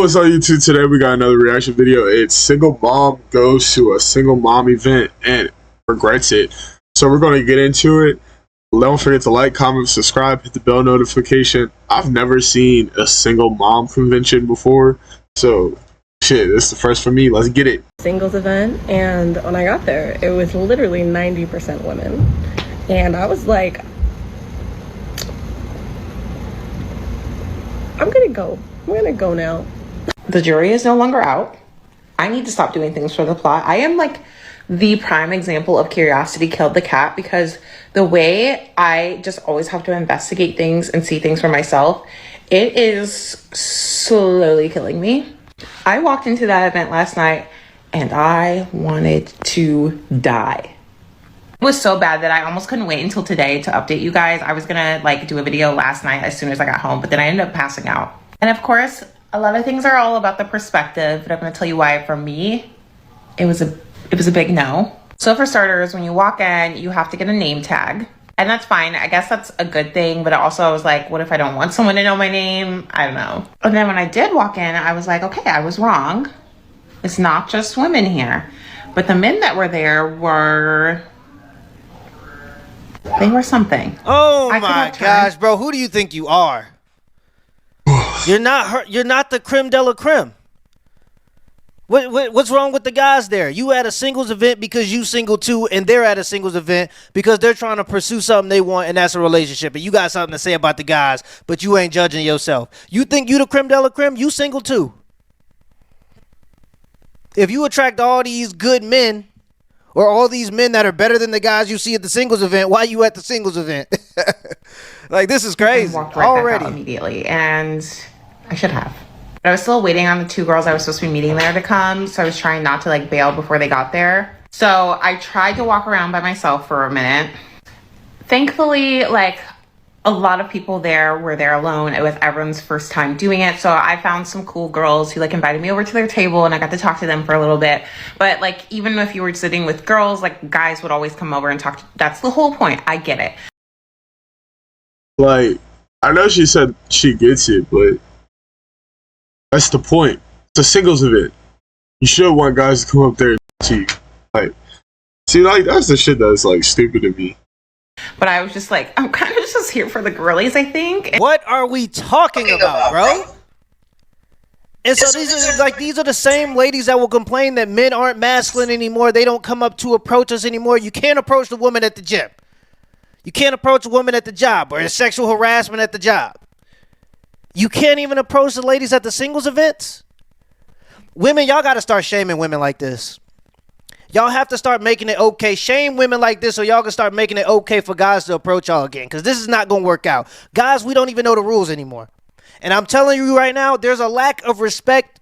What's up YouTube? Today we got another reaction video. It's single mom goes to a single mom event and regrets it. So we're going to get into it. Don't forget to like, comment, subscribe, hit the bell notification. I've never seen a single mom convention before, so shit, this is the first for me. Let's get it. Singles event, and when I got there it was literally 90% women, and I was like, I'm gonna go now. The jury is no longer out. I need to stop doing things for the plot. I am like the prime example of curiosity killed the cat, because the way I just always have to investigate things and see things for myself, it is slowly killing me. I walked into that event last night and I wanted to die. It was so bad that I almost couldn't wait until today to update you guys. I was gonna like do a video last night as soon as I got home, but then I ended up passing out. And of course, a lot of things are all about the perspective, but I'm gonna tell you why for me, it was a big no. So for starters, when you walk in, you have to get a name tag. And that's fine. I guess that's a good thing. But also I was like, what if I don't want someone to know my name? I don't know. And then when I did walk in, I was like, okay, I was wrong. It's not just women here. But the men that were there they were something. Oh my gosh, bro. Who do you think you are? You're not the creme de la creme. What's wrong with the guys there? You at a singles event because you single too, and they're at a singles event because they're trying to pursue something they want, and that's a relationship. And you got something to say about the guys, but you ain't judging yourself. You think you the creme de la creme? You single too. If you attract all these good men, or all these men that are better than the guys you see at the singles event, why you at the singles event? Like, this is crazy. Walked right already back out immediately, and I should have. But I was still waiting on the two girls I was supposed to be meeting there to come, so I was trying not to like bail before they got there. So I tried to walk around by myself for a minute. Thankfully, like, a lot of people there were there alone. It was everyone's first time doing it. So I found some cool girls who like invited me over to their table, and I got to talk to them for a little bit. But like, even if you were sitting with girls, like guys would always come over and talk. That's the whole point. I get it. Like, I know she said she gets it, but that's the point. It's a singles event. You should want guys to come up there and see you. Like, see, like, that's the shit that's like stupid to me. But I was just like, I'm kind of just here for the girlies, I think. What are we talking about, bro? And so these are the same ladies that will complain that men aren't masculine anymore. They don't come up to approach us anymore. You can't approach the woman at the gym. You can't approach a woman at the job, or there's sexual harassment at the job. You can't even approach the ladies at the singles events. Women, y'all got to start shaming women like this. Y'all have to start making it okay. Shame women like this so y'all can start making it okay for guys to approach y'all again, because this is not going to work out. Guys, we don't even know the rules anymore. And I'm telling you right now, there's a lack of respect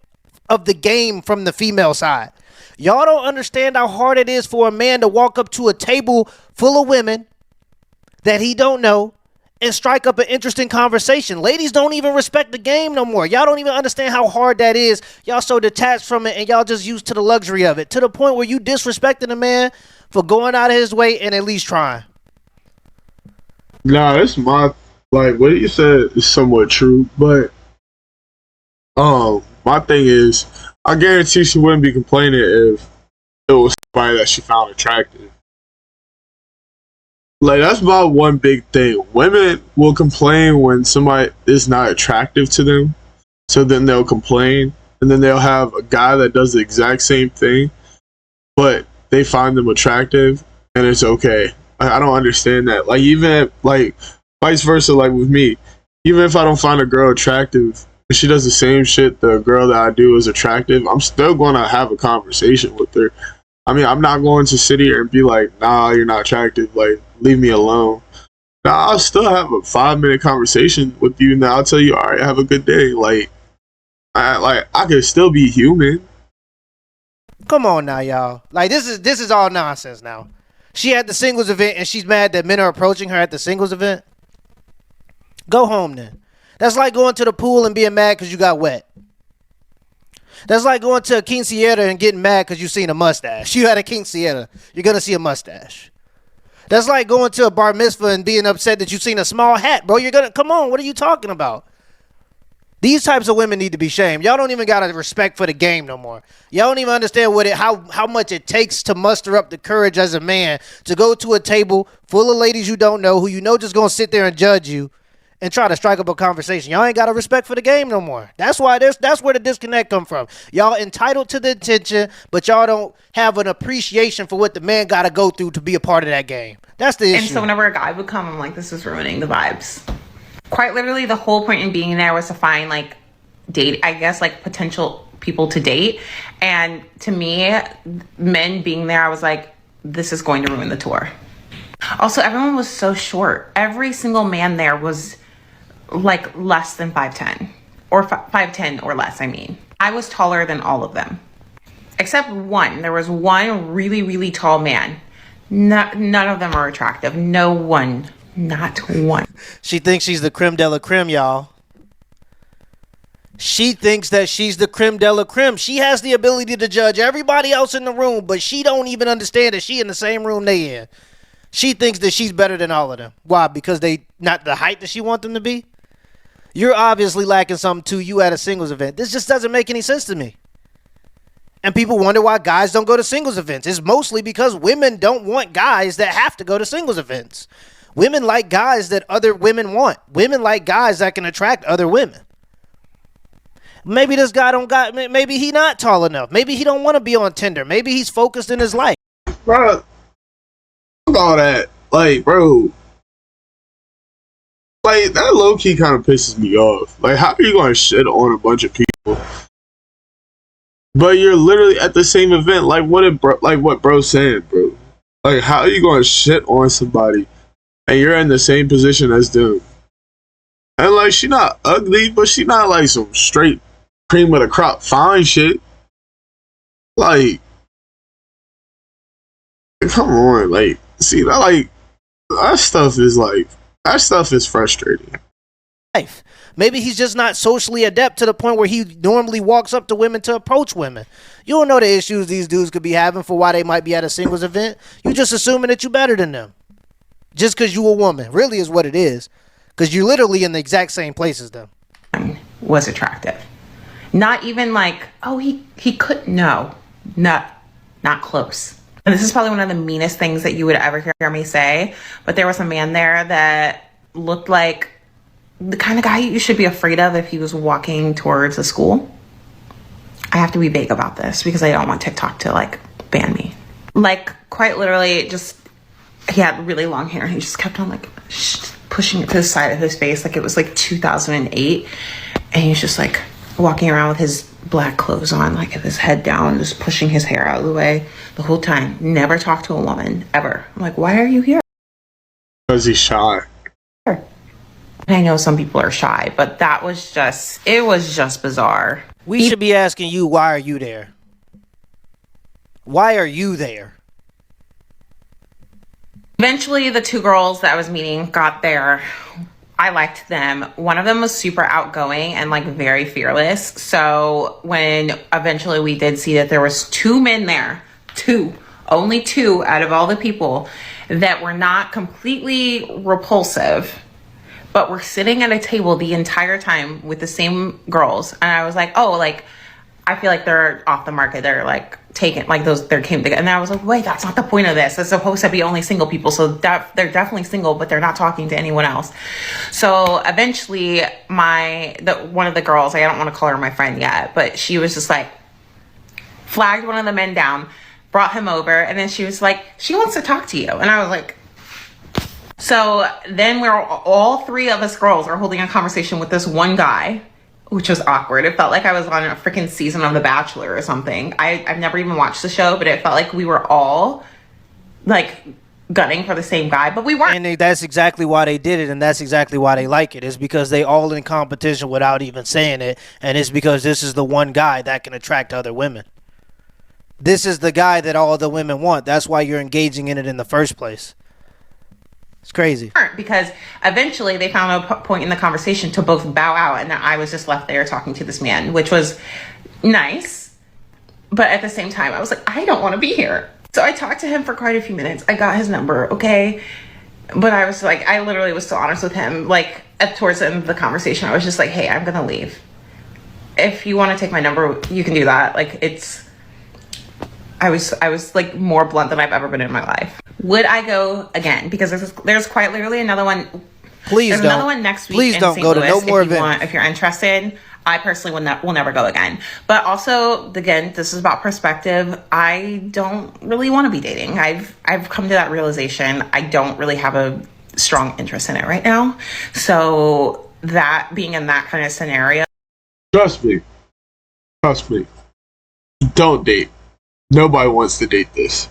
of the game from the female side. Y'all don't understand how hard it is for a man to walk up to a table full of women that he don't know and strike up an interesting conversation. Ladies don't even respect the game no more. Y'all don't even understand how hard that is. Y'all so detached from it, and y'all just used to the luxury of it, to the point where you disrespecting a man for going out of his way and at least trying. Nah, that's my, like, what you said is somewhat true, but my thing is, I guarantee she wouldn't be complaining if it was somebody that she found attractive. Like, that's my one big thing. Women will complain when somebody is not attractive to them, so then they'll complain, and then they'll have a guy that does the exact same thing, but they find them attractive, and it's okay. I don't understand that. Like, even, like, vice versa, like with me. Even if I don't find a girl attractive, if she does the same shit the girl that I do is attractive, I'm still going to have a conversation with her. I mean, I'm not going to sit here and be like, nah, you're not attractive, like, leave me alone. Nah, I'll still have a 5-minute conversation with you, and I'll tell you, alright, have a good day. Like, I could still be human. Come on now, y'all. Like, this is all nonsense now. She at the singles event and she's mad that men are approaching her at the singles event. Go home then. That's like going to the pool and being mad because you got wet. That's like going to a quinceañera and getting mad because you seen a mustache. You had a quinceañera. You're going to see a mustache. That's like going to a bar mitzvah and being upset that you seen a small hat, bro. You're going to, come on, what are you talking about? These types of women need to be shamed. Y'all don't even got a respect for the game no more. Y'all don't even understand how much it takes to muster up the courage as a man to go to a table full of ladies you don't know, who you know just gonna sit there and judge you and try to strike up a conversation. Y'all ain't got a respect for the game no more. That's where the disconnect come from. Y'all entitled to the attention, but y'all don't have an appreciation for what the man gotta go through to be a part of that game. That's the issue. And so whenever a guy would come, I'm like, this is ruining the vibes. Quite literally, the whole point in being there was to find like potential people to date. And to me, men being there, I was like, this is going to ruin the tour. Also, everyone was so short. Every single man there was like less than 5'10", or 5'10" or less. I mean, I was taller than all of them, except one. There was one really, really tall man. None of them are attractive. No one. Not one. She thinks she's the creme de la creme, y'all. She thinks that she's the creme de la creme. She has the ability to judge everybody else in the room, but she don't even understand that she in the same room they in. She thinks that she's better than all of them. Why? Because they not the height that she want them to be? You're obviously lacking something too. You at a singles event. This just doesn't make any sense to me. And people wonder why guys don't go to singles events. It's mostly because women don't want guys that have to go to singles events. Women like guys that other women want. Women like guys that can attract other women. Maybe this guy maybe he not tall enough. Maybe he don't want to be on Tinder. Maybe he's focused in his life. Bro, all that. Like, bro. Like, that low-key kind of pisses me off. Like, how are you going to shit on a bunch of people? But you're literally at the same event. Like, what bro's saying, bro. Like, how are you going to shit on somebody and you're in the same position as them? And, like, she not ugly, but she not, like, some straight cream of the crop fine shit. Like, come on. Like, see, that stuff is frustrating. Maybe he's just not socially adept to the point where he normally walks up to women to approach women. You don't know the issues these dudes could be having for why they might be at a singles event. You just assuming that you're better than them. Just because you a woman. Really is what it is. Because you're literally in the exact same place as them. Was attractive. Not even like, oh, he could, no. Not close. And this is probably one of the meanest things that you would ever hear me say. But there was a man there that looked like the kind of guy you should be afraid of if he was walking towards a school. I have to be vague about this because I don't want TikTok to like ban me. Like quite literally just, he had really long hair. He just kept on like pushing it to the side of his face. Like it was like 2008. And he was just like walking around with his black clothes on, like with his head down, just pushing his hair out of the way the whole time. Never talked to a woman ever. I'm like, why are you here? Because he's shy. And I know some people are shy, but it was just bizarre. We should be asking you, why are you there? Why are you there? Eventually, the two girls that I was meeting got there. I liked them. One of them was super outgoing and like very fearless. So when eventually we did see that there was two men there, only two out of all the people that were not completely repulsive, but we're sitting at a table the entire time with the same girls. And I was like, oh, like, I feel like they're off the market. They're like taken, like they're came together. And I was like, wait, that's not the point of this. It's supposed to be only single people. So they're definitely single, but they're not talking to anyone else. So eventually one of the girls, I don't want to call her my friend yet, but she was just like, flagged one of the men down, brought him over. And then she was like, she wants to talk to you. And I was like, so then all three of us girls are holding a conversation with this one guy, which was awkward. It felt like I was on a freaking season of The Bachelor or something. I've never even watched the show, but it felt like we were all like gunning for the same guy, but we weren't. And that's exactly why they did it, and that's exactly why they like it. It's because they all in competition without even saying it, and it's because this is the one guy that can attract other women. This is the guy that all the women want. That's why you're engaging in it in the first place. It's crazy. Because eventually they found a point in the conversation to both bow out, and I was just left there talking to this man, which was nice. But at the same time, I was like, I don't want to be here. So I talked to him for quite a few minutes. I got his number, okay? But I was like, I literally was so honest with him. Like, towards the end of the conversation, I was just like, hey, I'm going to leave. if you want to take my number, you can do that. Like, I was like more blunt than I've ever been in my life. Would I go again? Because there's quite literally another one. Please There's don't. another one next week. Please in don't St. go to Louis no more if you events. if you're interested. I personally will never go again. But also, again, this is about perspective. I don't really want to be dating. I've come to that realization. I don't really have a strong interest in it right now. So that being in that kind of scenario. Trust me. Trust me. Don't date. Nobody wants to date this.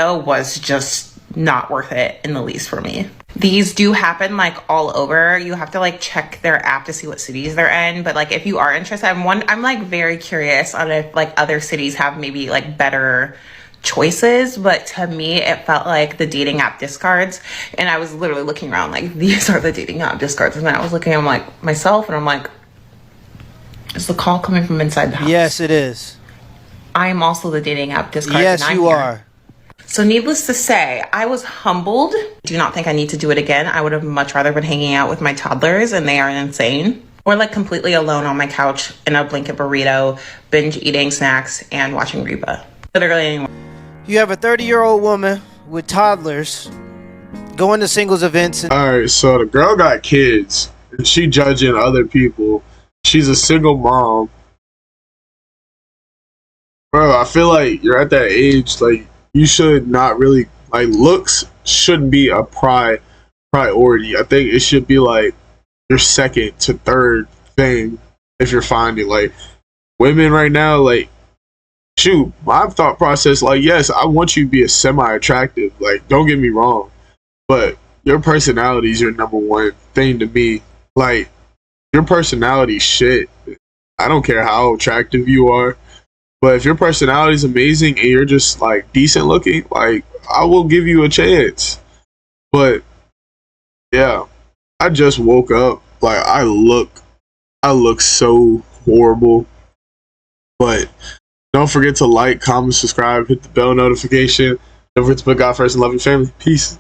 Was just not worth it in the least for me. These do happen like all over. You have to like check their app to see what cities they're in. But like if you are interested, I'm like very curious on if like other cities have maybe like better choices. But to me, it felt like the dating app discards. And I was literally looking around like, these are the dating app discards. And then I was looking, I'm like myself, and I'm like, is the call coming from inside the house? Yes, it is. I am also the dating app discard. Yes, you are. So needless to say, I was humbled. Do not think I need to do it again. I would have much rather been hanging out with my toddlers, and they are insane. Or like completely alone on my couch in a blanket burrito, binge eating snacks and watching Reba. Literally anywhere. You have a 30-year-old woman with toddlers going to singles events. And Alright, so the girl got kids, and she judging other people. She's a single mom. Bro, I feel like you're at that age, like, you should not really, like, looks shouldn't be a priority. I think it should be, like, your second to third thing if you're finding, like, women right now, like, shoot, my thought process, like, yes, I want you to be a semi-attractive, like, don't get me wrong, but your personality is your number one thing to me. Like, your personality shit. I don't care how attractive you are. But if your personality is amazing and you're just like decent looking, like I will give you a chance. But yeah, I just woke up. Like I look so horrible. But don't forget to like, comment, subscribe, hit the bell notification. Don't forget to put God first and love your family. Peace.